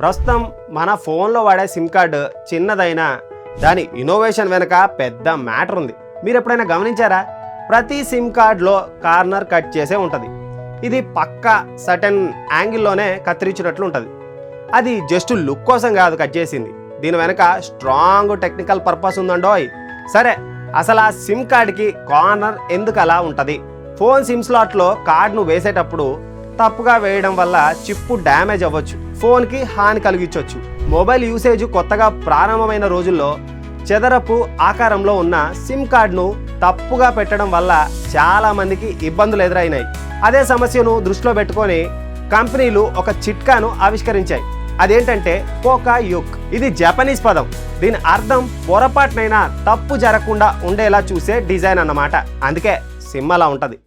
ప్రస్తుతం మన ఫోన్లో వాడే సిమ్ కార్డు చిన్నదైనా దాని ఇన్నోవేషన్ వెనుక పెద్ద మ్యాటర్ ఉంది. మీరు ఎప్పుడైనా గమనించారా? ప్రతి సిమ్ కార్డులో కార్నర్ కట్ చేసే ఉంటుంది. ఇది పక్కా సర్టెన్ యాంగిల్లోనే కత్తిరించినట్లు ఉంటుంది. అది జస్ట్ లుక్ కోసం కాదు కట్ చేసింది, దీని వెనుక స్ట్రాంగ్ టెక్నికల్ పర్పస్ ఉందండోయ్. సరే, అసలు ఆ సిమ్ కార్డ్కి కార్నర్ ఎందుకు అలా ఉంటుంది? ఫోన్ సిమ్ స్లాట్లో కార్డును వేసేటప్పుడు తప్పుగా వేయడం వల్ల చిప్పు డ్యామేజ్ అవ్వచ్చు, ఫోన్కి హాని కలిగించవచ్చు. మొబైల్ యూసేజ్ కొత్తగా ప్రారంభమైన రోజుల్లో చదరపు ఆకారంలో ఉన్న సిమ్ కార్డును తప్పుగా పెట్టడం వల్ల చాలా మందికి ఇబ్బందులు ఎదురైనాయి. అదే సమస్యను దృష్టిలో పెట్టుకొని కంపెనీలు ఒక చిట్కాను ఆవిష్కరించాయి. అదేంటంటే పోకా యుక్. ఇది జపనీస్ పదం. దీని అర్థం పొరపాటునైనా తప్పు జరగకుండా ఉండేలా చూసే డిజైన్ అన్నమాట. అందుకే సిమ్ అలా ఉంటుంది.